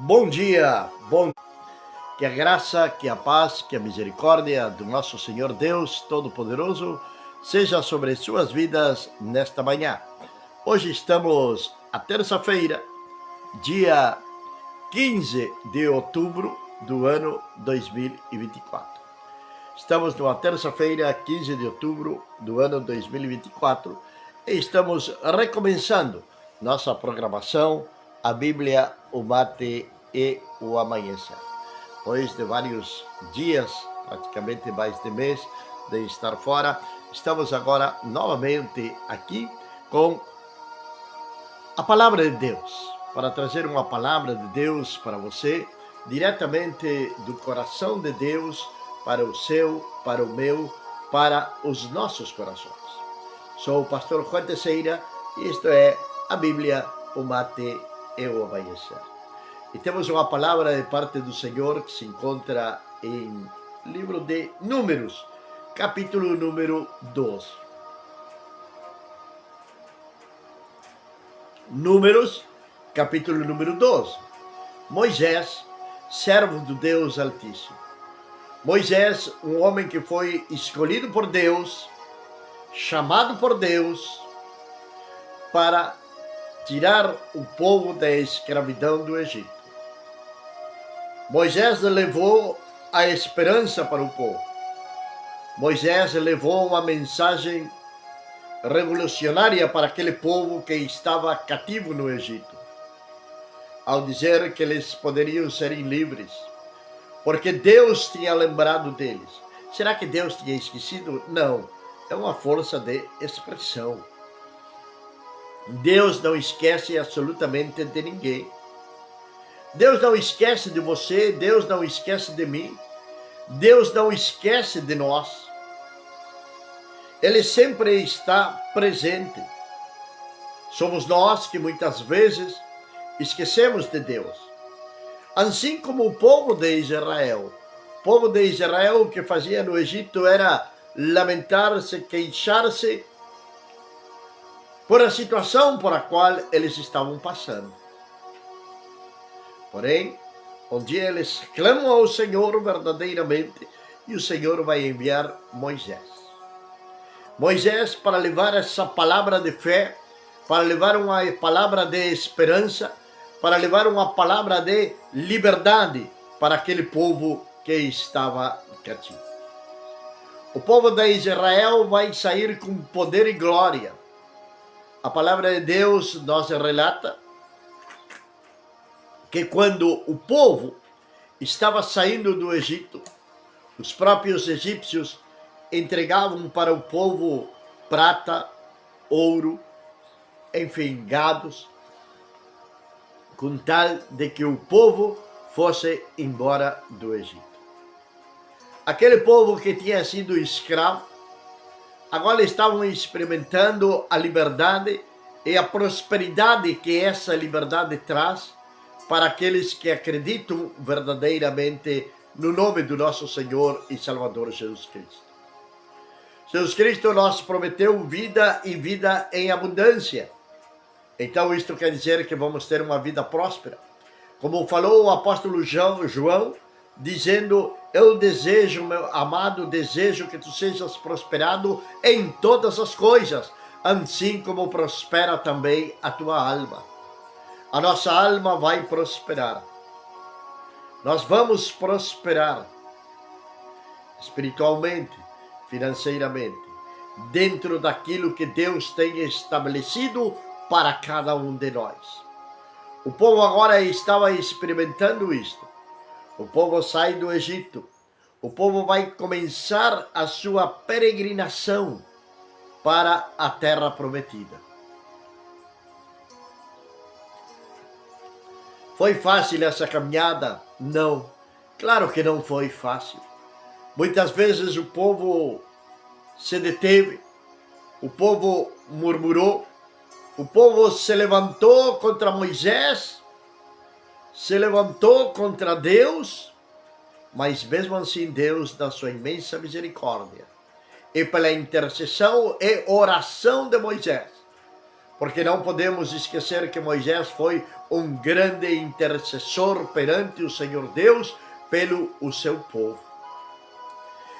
Bom dia, que a graça, que a paz, que a misericórdia do nosso Senhor Deus Todo-Poderoso seja sobre suas vidas nesta manhã. Hoje estamos a terça-feira, dia 15 de outubro do ano 2024. Estamos numa terça-feira, 15 de outubro do ano 2024 e estamos recomeçando nossa programação, a Bíblia, o mate e o amanhecer. Depois de vários dias, praticamente mais de mês de estar fora, estamos agora novamente aqui com a palavra de Deus, para trazer uma palavra de Deus para você, diretamente do coração de Deus, para o seu, para o meu, para os nossos corações. Sou o pastor Juan Teixeira e isto é a Bíblia, o mate e o amanhecer. E temos uma palavra de parte do Senhor que se encontra em livro de Números, capítulo número 12. Números, capítulo número 12. Moisés, servo do Deus Altíssimo. Moisés, um homem que foi escolhido por Deus, chamado por Deus, para tirar o povo da escravidão do Egito. Moisés levou a esperança para o povo. Moisés levou uma mensagem revolucionária para aquele povo que estava cativo no Egito, ao dizer que eles poderiam ser livres, porque Deus tinha lembrado deles. Será que Deus tinha esquecido? Não, é uma força de expressão. Deus não esquece absolutamente de ninguém. Deus não esquece de você, Deus não esquece de mim, Deus não esquece de nós. Ele sempre está presente. Somos nós que muitas vezes esquecemos de Deus. Assim como o povo de Israel. O povo de Israel, o que fazia no Egito era lamentar-se, queixar-se por a situação por a qual eles estavam passando. Porém, um dia eles clamam ao Senhor verdadeiramente e o Senhor vai enviar Moisés. Moisés para levar essa palavra de fé, para levar uma palavra de esperança, para levar uma palavra de liberdade para aquele povo que estava cativo. O povo de Israel vai sair com poder e glória. A palavra de Deus nos relata que quando o povo estava saindo do Egito, os próprios egípcios entregavam para o povo prata, ouro, enfim, gados, com tal de que o povo fosse embora do Egito. Aquele povo que tinha sido escravo, agora estavam experimentando a liberdade e a prosperidade que essa liberdade traz para aqueles que acreditam verdadeiramente no nome do nosso Senhor e Salvador Jesus Cristo. Jesus Cristo nos prometeu vida e vida em abundância. Então isto quer dizer que vamos ter uma vida próspera. Como falou o apóstolo João, dizendo: eu desejo, meu amado, desejo que tu sejas prosperado em todas as coisas, assim como prospera também a tua alma. A nossa alma vai prosperar. Nós vamos prosperar espiritualmente, financeiramente, dentro daquilo que Deus tem estabelecido para cada um de nós. O povo agora estava experimentando isto. O povo sai do Egito. O povo vai começar a sua peregrinação para a terra prometida. Foi fácil essa caminhada? Não. Claro que não foi fácil. Muitas vezes o povo se deteve, o povo murmurou, o povo se levantou contra Moisés, se levantou contra Deus, mas mesmo assim Deus, na sua imensa misericórdia, e pela intercessão e oração de Moisés, Porque não podemos esquecer que Moisés foi um grande intercessor perante o Senhor Deus pelo o seu povo.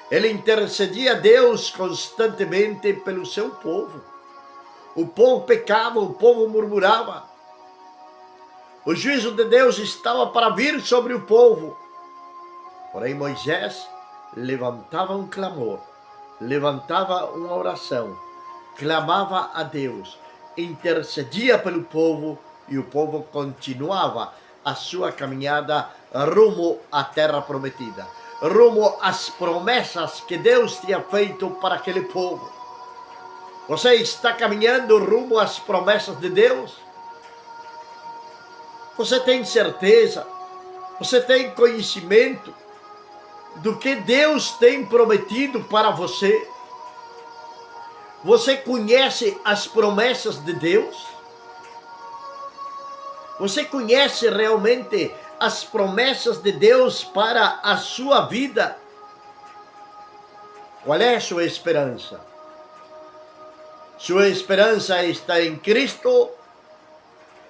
Ele intercedia a Deus constantemente pelo seu povo. O povo pecava, o povo murmurava. O juízo de Deus estava para vir sobre o povo. Porém, Moisés levantava um clamor, levantava uma oração, clamava a Deus, intercedia pelo povo e o povo continuava a sua caminhada rumo à terra prometida, rumo às promessas que Deus tinha feito para aquele povo. Você está caminhando rumo às promessas de Deus? Você tem certeza? Você tem conhecimento do que Deus tem prometido para você? Você conhece as promessas de Deus? Você conhece realmente as promessas de Deus para a sua vida? Qual é a sua esperança? Sua esperança está em Cristo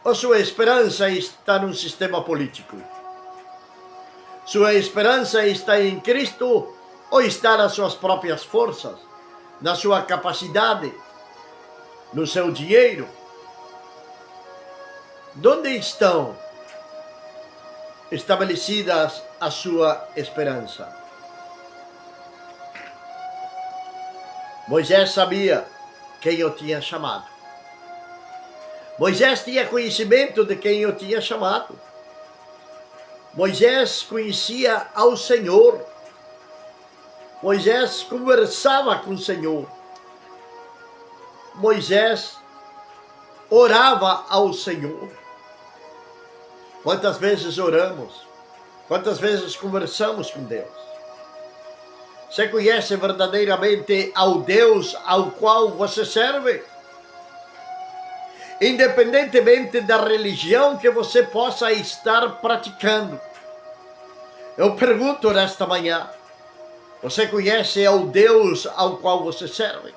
ou sua esperança está num sistema político? Sua esperança está em Cristo ou está nas suas próprias forças, na sua capacidade, no seu dinheiro? Onde estão estabelecidas a sua esperança? Moisés sabia quem o tinha chamado. Moisés tinha conhecimento de quem o tinha chamado. Moisés conhecia ao Senhor. Moisés conversava com o Senhor. Moisés orava ao Senhor. Quantas vezes oramos? Quantas vezes conversamos com Deus? Você conhece verdadeiramente ao Deus ao qual você serve? Independentemente da religião que você possa estar praticando. Eu pergunto nesta manhã, você conhece ao Deus ao qual você serve?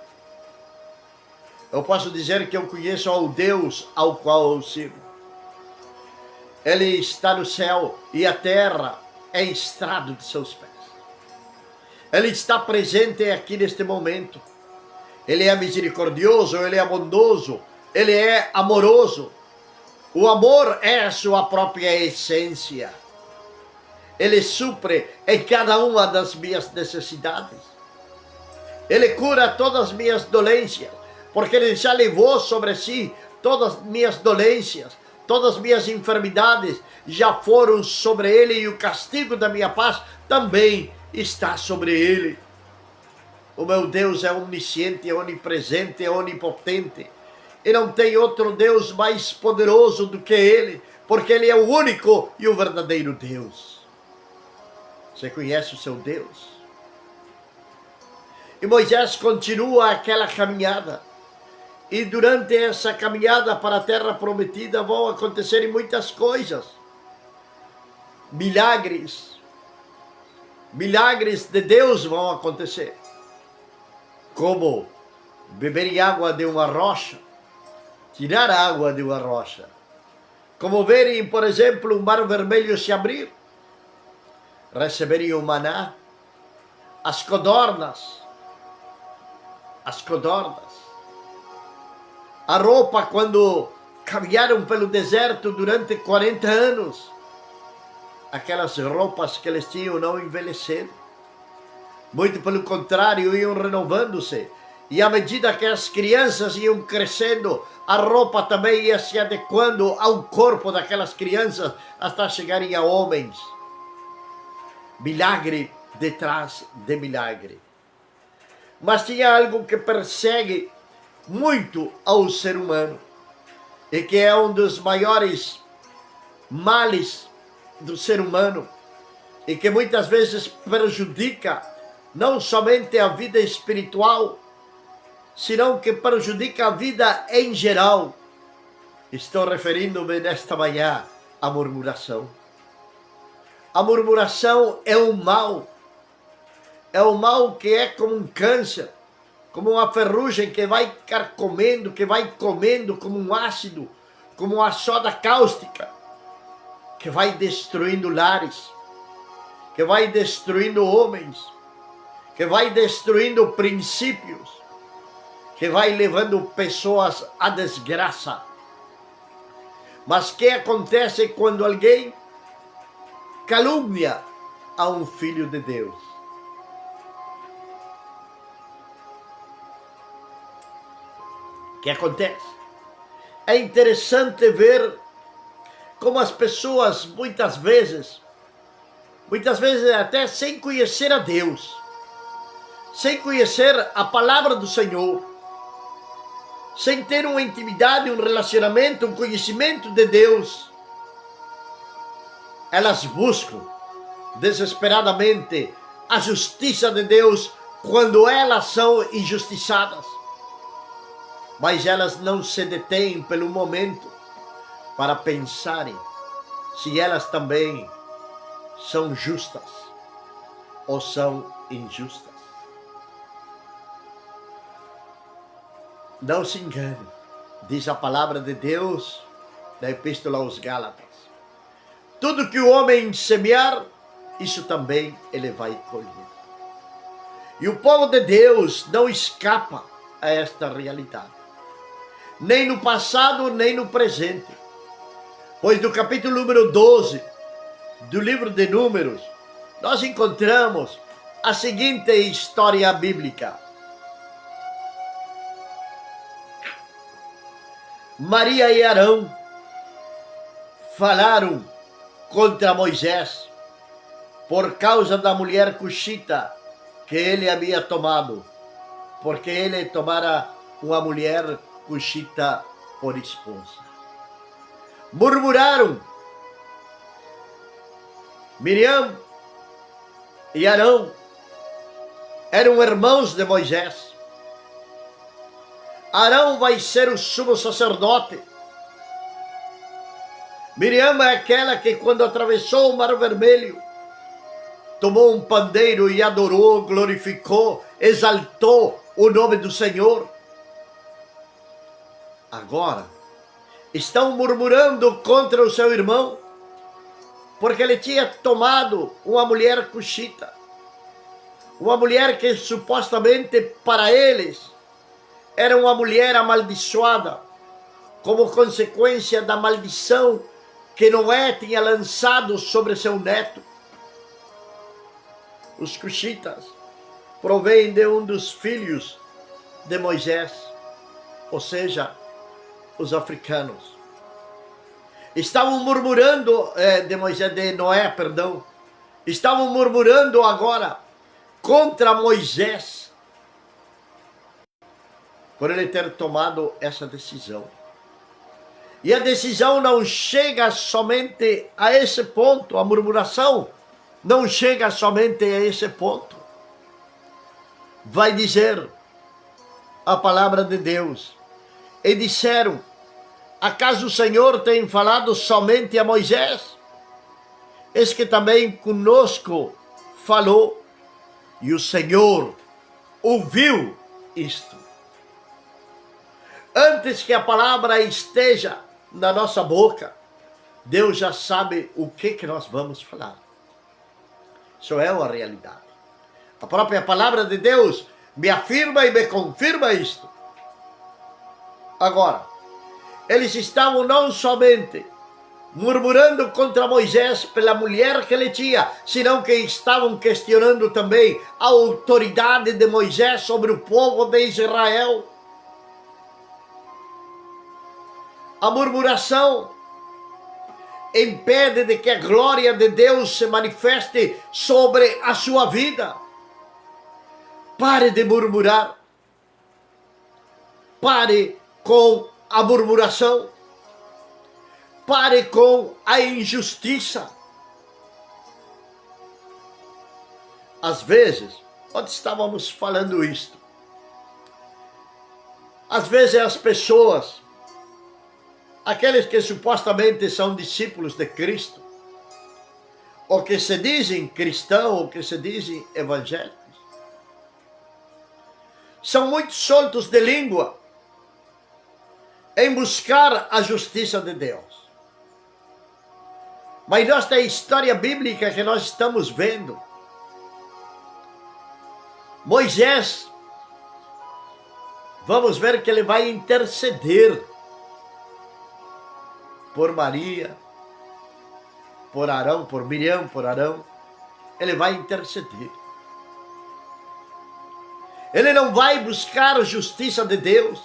Eu posso dizer que eu conheço ao Deus ao qual eu sirvo. Ele está no céu e a terra é estrado de seus pés. Ele está presente aqui neste momento. Ele é misericordioso, ele é bondoso, ele é amoroso. O amor é a sua própria essência. Ele supre em cada uma das minhas necessidades. Ele cura todas as minhas dolências, porque ele já levou sobre si todas as minhas dolências, todas as minhas enfermidades já foram sobre ele e o castigo da minha paz também está sobre ele. O meu Deus é onisciente, é onipresente, é onipotente. E não tem outro Deus mais poderoso do que ele, porque ele é o único e o verdadeiro Deus. Você conhece o seu Deus? E Moisés continua aquela caminhada. E durante essa caminhada para a terra prometida vão acontecer muitas coisas. Milagres. Milagres de Deus vão acontecer. Como beber água de uma rocha. Tirar água de uma rocha. Como verem, por exemplo, o mar vermelho se abrir. Receberem o maná. As codornas. As codornas. A roupa quando caminharam pelo deserto durante 40 anos. Aquelas roupas que eles tinham não envelheceram. Muito pelo contrário, iam renovando-se. E à medida que as crianças iam crescendo, a roupa também ia se adequando ao corpo daquelas crianças até chegarem a homens. Milagre detrás de milagre. Mas tinha algo que persegue muito ao ser humano e que é um dos maiores males do ser humano e que muitas vezes prejudica não somente a vida espiritual, senão que prejudica a vida em geral. Estou referindo-me nesta manhã à murmuração. A murmuração é um mal. É um mal que é como um câncer. como uma ferrugem que vai carcomendo, que vai comendo como um ácido, como uma soda cáustica, que vai destruindo lares, que vai destruindo homens, que vai destruindo princípios, que vai levando pessoas à desgraça. Mas o que acontece quando alguém calúnia a um filho de Deus? O que acontece? É interessante ver como as pessoas muitas vezes até sem conhecer a Deus, sem conhecer a palavra do Senhor, sem ter uma intimidade, um relacionamento, um conhecimento de Deus, elas buscam desesperadamente a justiça de Deus quando elas são injustiçadas. Mas elas não se detêm pelo momento para pensarem se elas também são justas ou são injustas. Não se engane, diz a palavra de Deus na Epístola aos Gálatas. Tudo que o homem semear, isso também ele vai colher. E o povo de Deus não escapa a esta realidade, nem no passado, nem no presente. Pois no capítulo número 12 do livro de Números, nós encontramos a seguinte história bíblica. Maria e Arão falaram contra Moisés por causa da mulher cuxita que ele havia tomado, porque ele tomara uma mulher cuxita por esposa. Murmuraram. Miriam e Arão eram irmãos de Moisés. Arão vai ser o sumo sacerdote. Miriam é aquela que, quando atravessou o Mar Vermelho, tomou um pandeiro e adorou, glorificou, exaltou o nome do Senhor. Agora, estão murmurando contra o seu irmão, porque ele tinha tomado uma mulher cuxita, uma mulher que supostamente para eles era uma mulher amaldiçoada, como consequência da maldição que Noé tinha lançado sobre seu neto. Os cuxitas provêm de um dos filhos de Moisés, ou seja, os africanos. Estavam murmurando de Noé, perdão. Estavam murmurando agora contra Moisés por ele ter tomado essa decisão. E a decisão não chega somente a esse ponto, a murmuração não chega somente a esse ponto. Vai dizer a palavra de Deus. E disseram: acaso o Senhor tem falado somente a Moisés? Eis que também conosco falou, e o Senhor ouviu isto. Antes que a palavra esteja na nossa boca, Deus já sabe o que nós vamos falar. Isso é uma realidade. A própria palavra de Deus me afirma e me confirma isto. Agora, eles estavam não somente murmurando contra Moisés pela mulher que ele tinha, senão que estavam questionando também a autoridade de Moisés sobre o povo de Israel. A murmuração impede de que a glória de Deus se manifeste sobre a sua vida. Pare de murmurar. Pare com a murmuração. Pare com a injustiça. Às vezes, onde estávamos falando isto? Às vezes as pessoas, aqueles que supostamente são discípulos de Cristo, ou que se dizem cristãos, ou que se dizem evangélicos, são muito soltos de língua em buscar a justiça de Deus. Mas nesta história bíblica que nós estamos vendo, Moisés, vamos ver que ele vai interceder por Maria, por Arão, por Miriam, por Arão. Ele vai interceder. Ele não vai buscar a justiça de Deus.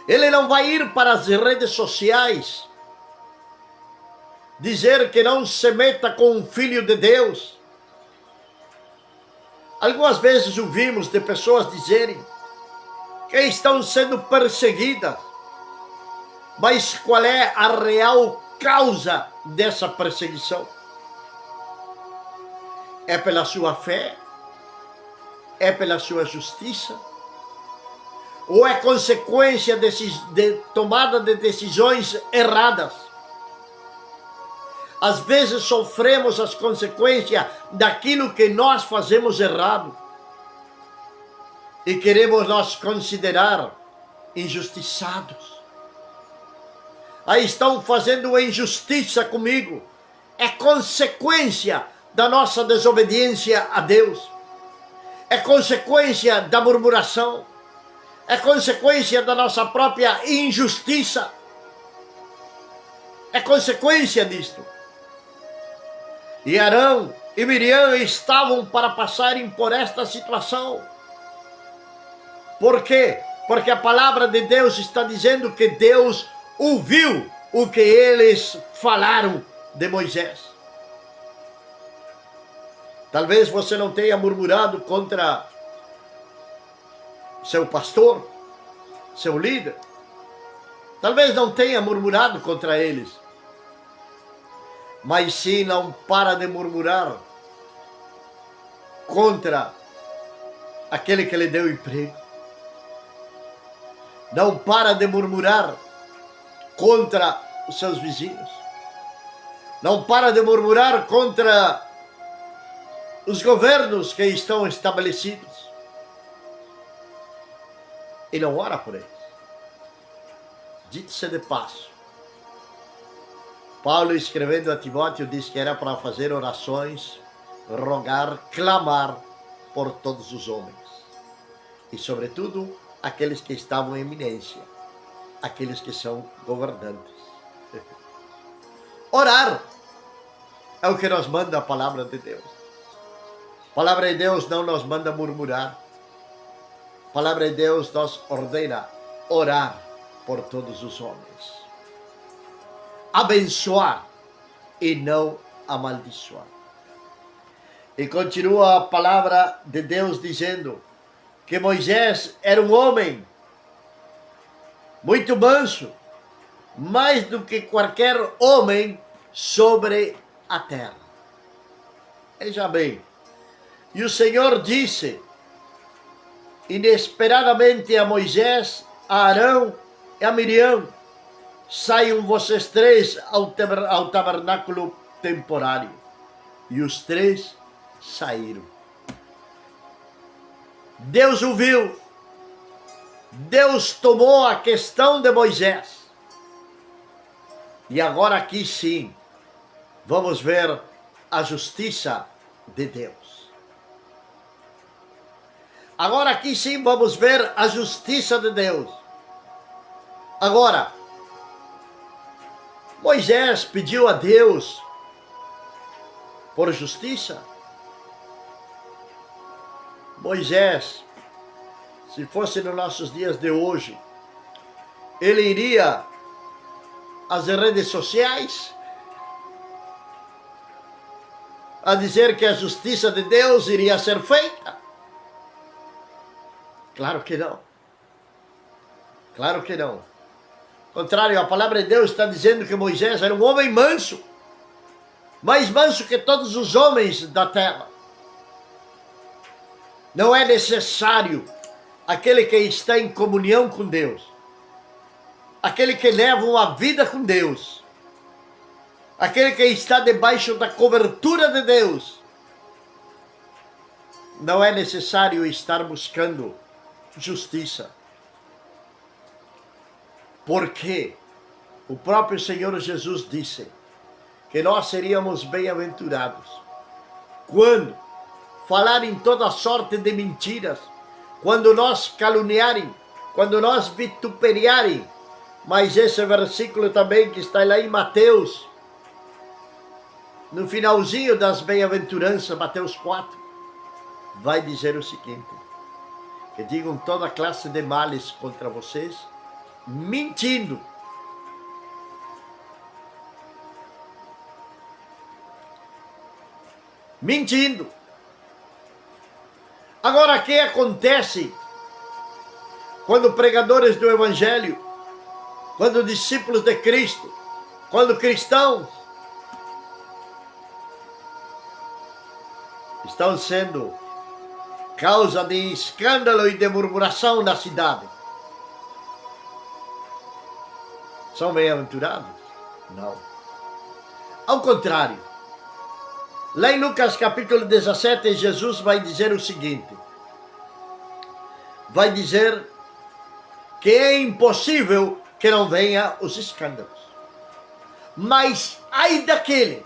Ele não vai ir para as redes sociais dizer que não se meta com o Filho de Deus. Algumas vezes ouvimos de pessoas dizerem que estão sendo perseguidas. Mas qual é a real causa dessa perseguição? É pela sua fé? É pela sua justiça? Ou é consequência de tomada de decisões erradas? Às vezes sofremos as consequências daquilo que nós fazemos errado. E queremos nós considerar injustiçados. Aí estão fazendo injustiça comigo. É consequência da nossa desobediência a Deus. É consequência da murmuração. É consequência da nossa própria injustiça. É consequência disto. E Arão e Miriam estavam para passarem por esta situação. Por quê? Porque a palavra de Deus está dizendo que Deus ouviu o que eles falaram de Moisés. Talvez você não tenha murmurado contra seu pastor, seu líder. Talvez não tenha murmurado contra eles. Mas sim, não para de murmurar contra aquele que lhe deu emprego. Não para de murmurar contra os seus vizinhos. Não para de murmurar contra os governos que estão estabelecidos. E não ora por eles. Dito-se de passo, Paulo, escrevendo a Timóteo, disse que era para fazer orações, rogar, clamar por todos os homens. E, sobretudo, aqueles que estavam em eminência, aqueles que são governantes. Orar é o que nos manda a palavra de Deus. A palavra de Deus não nos manda murmurar. A palavra de Deus nos ordena orar por todos os homens. Abençoar e não amaldiçoar. E continua a palavra de Deus dizendo que Moisés era um homem muito manso, mais do que qualquer homem sobre a terra. Veja bem, e o Senhor disse inesperadamente a Moisés, a Arão e a Miriam: saiam vocês três ao tabernáculo temporário. E os três saíram. Deus ouviu. Deus tomou a questão de Moisés. E agora aqui sim, vamos ver a justiça de Deus. Agora aqui sim vamos ver a justiça de Deus. Agora, Moisés pediu a Deus por justiça. Moisés, se fosse nos nossos dias de hoje, ele iria às redes sociais a dizer que a justiça de Deus iria ser feita? Claro que não. Claro que não. Ao contrário, a palavra de Deus está dizendo que Moisés era um homem manso, mais manso que todos os homens da terra. Não é necessário aquele que está em comunhão com Deus, aquele que leva uma vida com Deus, aquele que está debaixo da cobertura de Deus, não é necessário estar buscando justiça. Porque o próprio Senhor Jesus disse que nós seríamos bem-aventurados quando falarem toda sorte de mentiras, quando nós caluniarem, quando nós vituperiarem. Mas esse versículo também que está lá em Mateus, no finalzinho das bem-aventuranças, Mateus 4, vai dizer o seguinte: que digam toda classe de males contra vocês, mentindo. Mentindo. Agora, o que acontece quando pregadores do Evangelho, quando discípulos de Cristo, quando cristãos estão sendo causa de escândalo e de murmuração na cidade? São bem-aventurados? Não. Ao contrário. Lá em Lucas capítulo 17, Jesus vai dizer o seguinte: vai dizer que é impossível que não venha os escândalos. Mas ai daquele,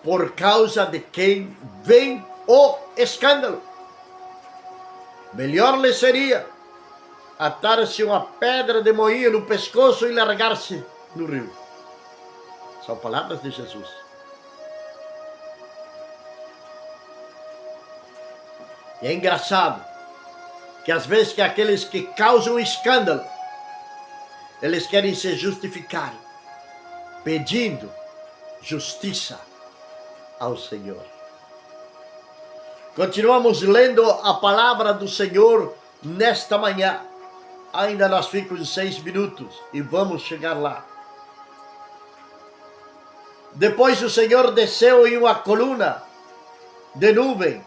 por causa de quem vem o escândalo. Melhor lhe seria atar-se uma pedra de moinho no pescoço e largar-se no rio. São palavras de Jesus. E é engraçado que às vezes que aqueles que causam escândalo, eles querem se justificarem, pedindo justiça ao Senhor. Continuamos lendo a palavra do Senhor nesta manhã. Ainda nós ficamos 6 minutos e vamos chegar lá. Depois o Senhor desceu em uma coluna de nuvem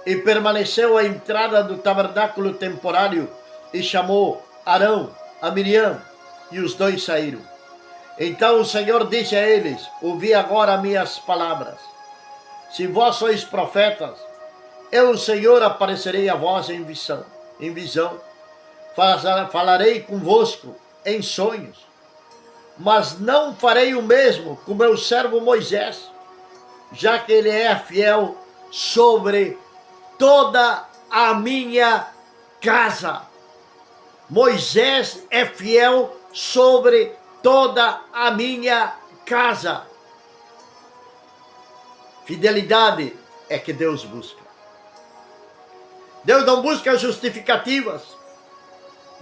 e permaneceu à entrada do tabernáculo temporário e chamou Arão, a Miriam, e os dois saíram. Então o Senhor disse a eles: ouvi agora minhas palavras. Se vós sois profetas, eu, o Senhor, aparecerei a vós em visão. Falarei convosco em sonhos, mas não farei o mesmo com meu servo Moisés, já que ele é fiel sobre toda a minha casa. Moisés é fiel sobre toda a minha casa. Fidelidade é que Deus busca. Deus não busca justificativas.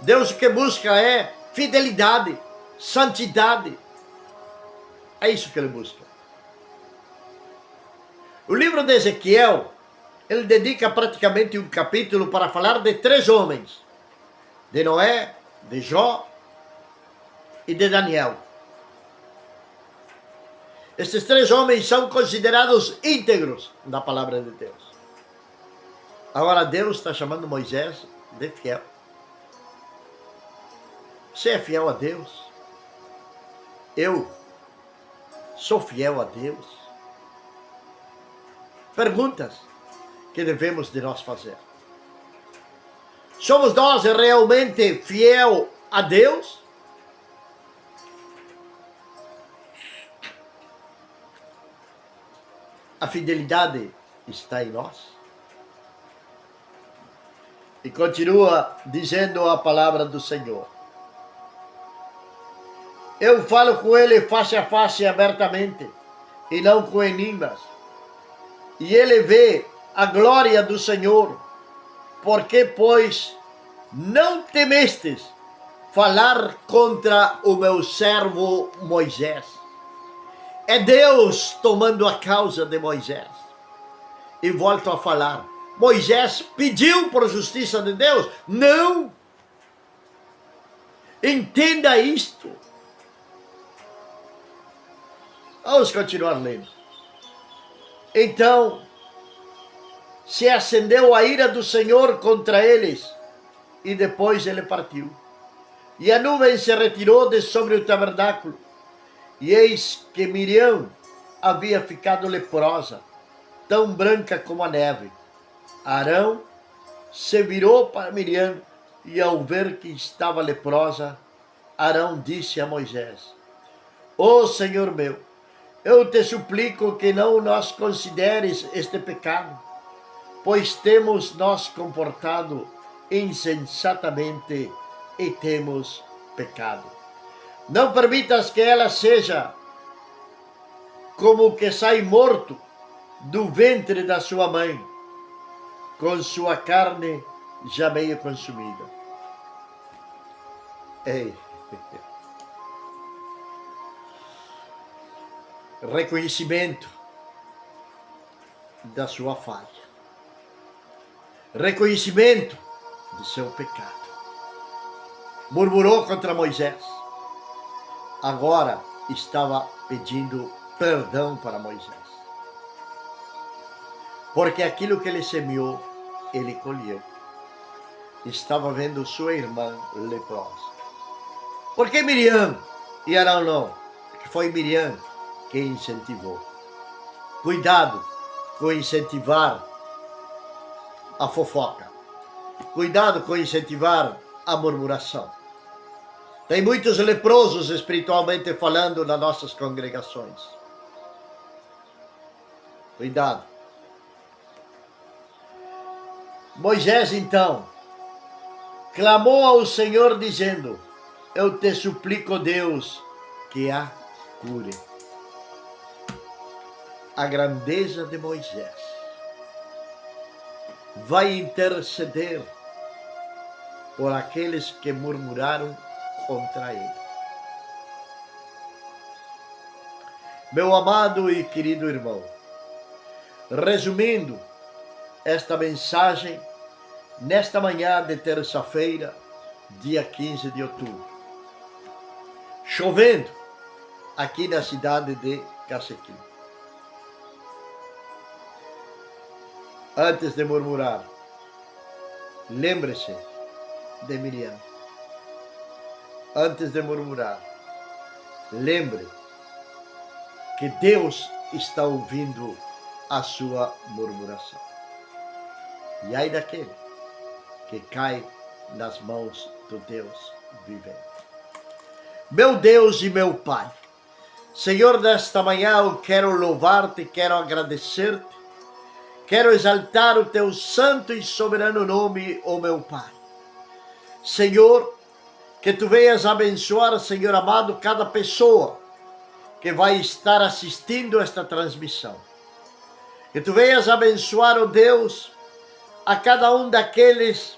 Deus o que busca é fidelidade, santidade. É isso que ele busca. O livro de Ezequiel, ele dedica praticamente um capítulo para falar de 3 homens: de Noé, de Jó e de Daniel. Estes 3 homens são considerados íntegros na palavra de Deus. Agora Deus está chamando Moisés de fiel. Você é fiel a Deus? Eu sou fiel a Deus? Perguntas que devemos de nós fazer. Somos nós realmente fiel a Deus? A fidelidade está em nós? E continua dizendo a palavra do Senhor: eu falo com ele face a face, abertamente, e não com enigmas. E ele vê a glória do Senhor. Porque, pois, não temestes falar contra o meu servo Moisés? É Deus tomando a causa de Moisés. E volto a falar: Moisés pediu por justiça de Deus? Não! Entenda isto. Vamos continuar lendo. Então se acendeu a ira do Senhor contra eles, e depois ele partiu. E a nuvem se retirou de sobre o tabernáculo, e eis que Miriam havia ficado leprosa. tão branca como a neve. Arão se virou para Miriam e, ao ver que estava leprosa, Arão disse a Moisés: Ó Senhor meu, eu te suplico que não nos consideres este pecado, pois temos nos comportado insensatamente e temos pecado. Não permitas que ela seja como o que sai morto do ventre da sua mãe, com sua carne já meio consumida. Ei. Reconhecimento da sua falha. Reconhecimento do seu pecado. Murmurou contra Moisés. Agora estava pedindo perdão para Moisés. Porque aquilo que ele semeou, ele colheu. Estava vendo sua irmã leprosa. Por que Miriam e Arão não? Porque foi Miriam que incentivou. Cuidado com incentivar a fofoca. Cuidado com incentivar a murmuração. Tem muitos leprosos espiritualmente falando nas nossas congregações. Cuidado. Moisés, então, clamou ao Senhor dizendo: Eu te suplico, Deus, que a cure. A grandeza de Moisés vai interceder por aqueles que murmuraram contra ele. Meu amado e querido irmão, resumindo esta mensagem nesta manhã de terça-feira, dia 15 de outubro, chovendo aqui na cidade de Cacequim. Antes de murmurar, lembre-se de Miriam. Antes de murmurar, lembre que Deus está ouvindo a sua murmuração. E ai daquele que cai nas mãos do Deus vivente. Meu Deus e meu Pai, Senhor, nesta manhã eu quero louvar-te, quero agradecer-te, quero exaltar o teu santo e soberano nome, ó meu Pai. Senhor, que tu venhas abençoar, Senhor amado, cada pessoa que vai estar assistindo esta transmissão. Que tu venhas abençoar, ó Deus, a cada um daqueles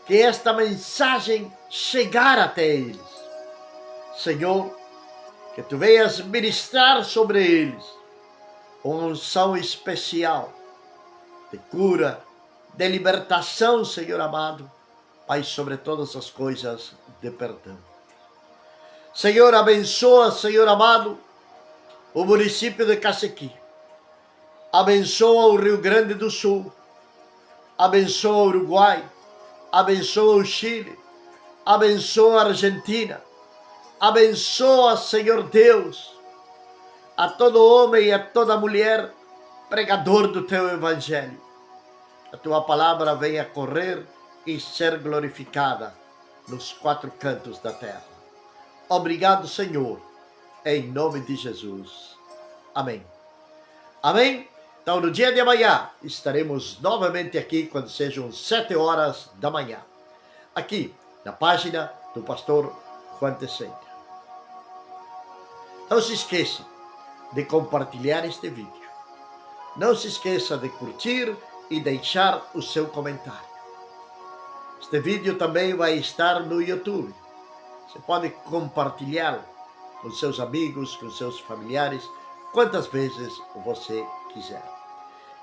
que esta mensagem chegar até eles. Senhor, que tu venhas ministrar sobre eles uma unção especial de cura, de libertação, Senhor amado, mas sobre todas as coisas de perdão. Senhor, abençoa, Senhor amado, o município de Cacequim. Abençoa o Rio Grande do Sul. Abençoa o Uruguai. Abençoa o Chile. Abençoa a Argentina. Abençoa, Senhor Deus, a todo homem e a toda mulher pregador do teu evangelho. A tua palavra venha correr e ser glorificada nos quatro cantos da terra. Obrigado, Senhor, em nome de Jesus. Amém. Amém? Então, no dia de amanhã, estaremos novamente aqui quando sejam 7 horas da manhã. Aqui, na página do pastor Juan Tecente. Não se esqueça de compartilhar este vídeo. Não se esqueça de curtir e deixar o seu comentário. Este vídeo também vai estar no YouTube. Você pode compartilhá-lo com seus amigos, com seus familiares, quantas vezes você quiser.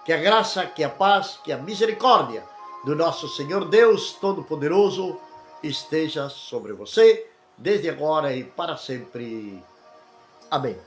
Que a graça, que a paz, que a misericórdia do nosso Senhor Deus Todo-Poderoso esteja sobre você, desde agora e para sempre. Amém.